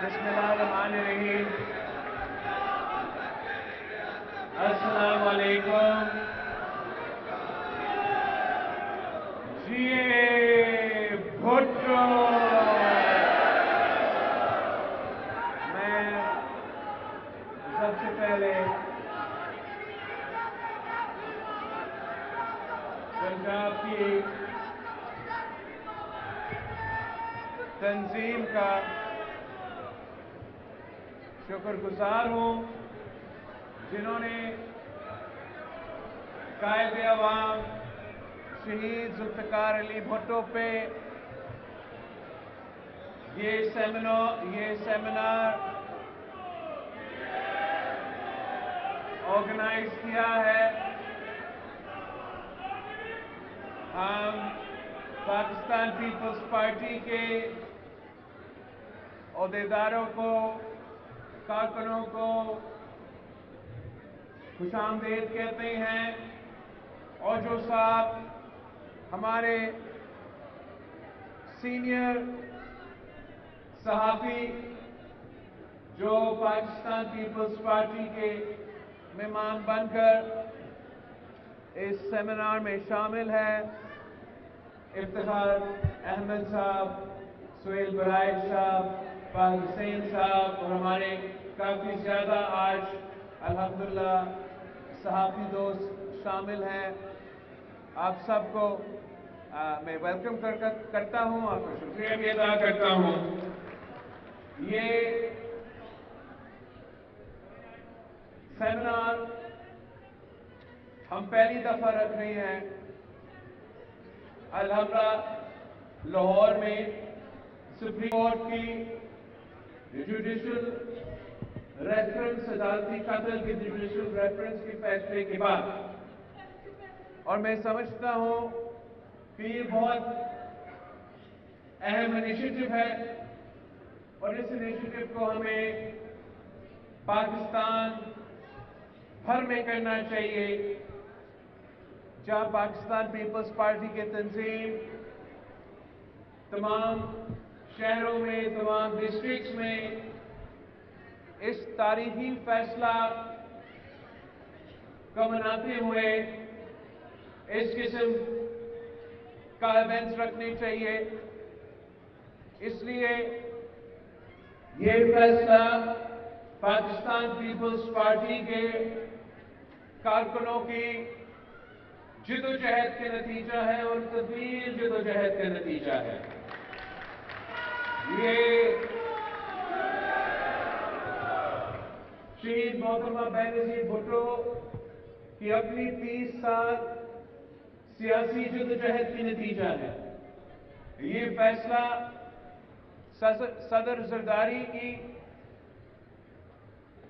बिस्मिल्लाहिर्रहमानिर्रहीम। अस्सलाम वालेकुम। जिए भुट्टो। मैं सबसे पहले पंजाब की तंजीम का शुक्रगुजार हूँ, जिन्होंने कायदे अवाम शहीद जुल्फ़िकार अली भुट्टो पे ये सेमिनार ऑर्गेनाइज किया है। हम पाकिस्तान पीपल्स पार्टी के ओहदेदारों को, कारकुनों को खुशामदीद कहते हैं, और जो साहब हमारे सीनियर सहाफ़ी जो पाकिस्तान पीपल्स पार्टी के मेहमान बनकर इस सेमिनार में शामिल हैं, इफ्तिखार अहमद साहब, सुहेल बराइच साहब, फाज हुसैन साहब, और हमारे काफ़ी ज़्यादा आज अल्हम्दुलिल्लाह सहाफ़ी दोस्त शामिल हैं। आप सबको मैं वेलकम करता हूँ, आपका शुक्रिया भी अदा करता हूँ। ये सेमिनार हम पहली दफ़ा रख रहे हैं। अल्हम्दुलिल्लाह लाहौर में सुप्रीम कोर्ट की जुडिशल रेफरेंस, अदालती कत्ल के जुडिशल रेफरेंस के फैसले के बाद, और मैं समझता हूँ कि ये बहुत अहम इनिशिएटिव है, और इस इनिशिएटिव को हमें पाकिस्तान भर में करना चाहिए। जहाँ पाकिस्तान पीपल्स पार्टी के तंजीम तमाम शहरों में, तमाम डिस्ट्रिक्ट्स में इस तारीखी फैसला को मनाते हुए इस किस्म का इवेंट्स रखने चाहिए। इसलिए ये फैसला पाकिस्तान पीपल्स पार्टी के कारकुनों की जिदोजहद के नतीजा है, और तवील जिदोजहद का नतीजा है। ये शहीद मोहतरमा बेनज़ीर भुट्टो की अपनी 30 साल सियासी जिदोजहद की नतीजा है। ये फैसला सदर जरदारी की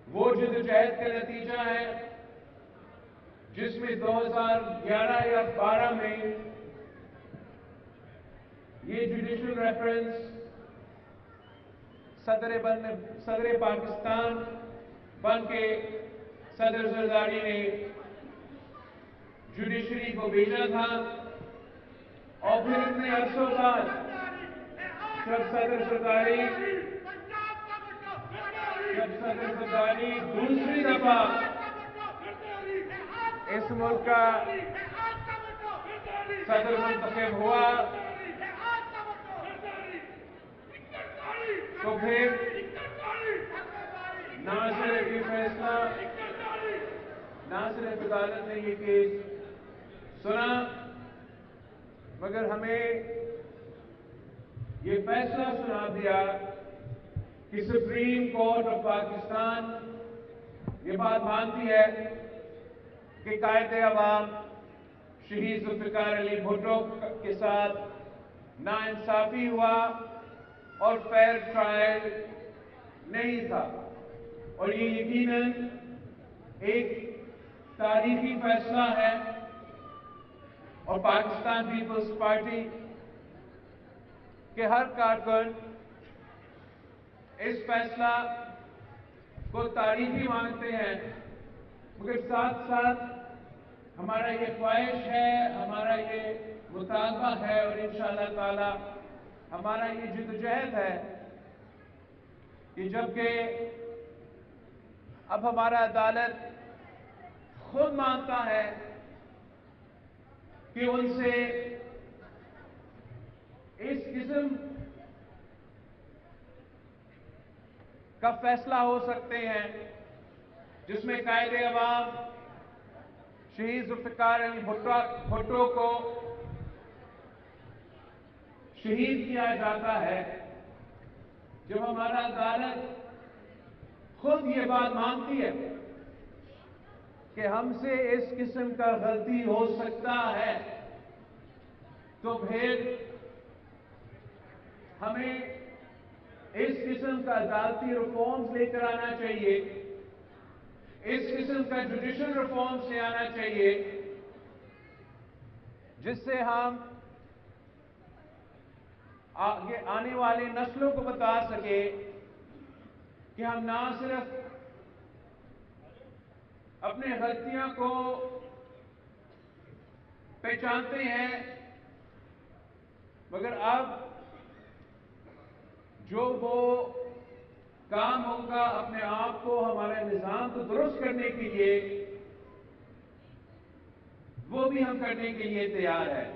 वो जिदोजहद का नतीजा है जिसमें 2011 या 12 में ये जुडिशल रेफरेंस सदर पाकिस्तान बन के सदर जरदारी ने जुडिशरी को भेजा था, और फिर इतने अरसों बाद जब सदर जरदारी दूसरी दफा इस मुल्क का सदर मुंतखब हुआ, तो फिर ना सिर्फ ये फैसला, ना सिर्फ अदालत ने ये केस सुना, मगर हमें ये फैसला सुना दिया कि सुप्रीम कोर्ट ऑफ पाकिस्तान ये बात मानती है कि कायदे अवाम शहीद जुल्फ़िकार अली भुट्टो के साथ नाइंसाफी हुआ और फेयर ट्रायल नहीं था, और ये यकीनन एक तारीखी फैसला है। और पाकिस्तान पीपल्स पार्टी के हर कारकुन इस फैसला को तारीखी मानते हैं, मगर साथ साथ हमारा ये ख्वाहिश है, हमारा ये मुतालबा है, और इंशाअल्लाह ताला हमारा ये जिदोजहद है کہ جبکہ اب ہمارا عدالت خود مانتا ہے کہ ان سے اس قسم کا فیصلہ ہو سکتے ہیں جس میں قائد عوام شہید ذوالفقار علی بھٹو کو شہید کیا جاتا ہے، جب ہمارا عدالت خود یہ بات مانتی ہے کہ ہم سے اس قسم کا غلطی ہو سکتا ہے، تو پھر ہمیں اس قسم کا عدالتی ریفارمز لے کر آنا چاہیے، اس قسم کا جوڈیشل ریفارمز لے آنا چاہیے، جس سے ہم آگے آنے والی نسلوں کو بتا سکے کہ ہم نہ صرف اپنے غلطیاں کو پہچانتے ہیں، مگر اب جو وہ کام ہوگا اپنے آپ کو، ہمارے نظام کو درست کرنے کے لیے، وہ بھی ہم کرنے کے لیے تیار ہیں۔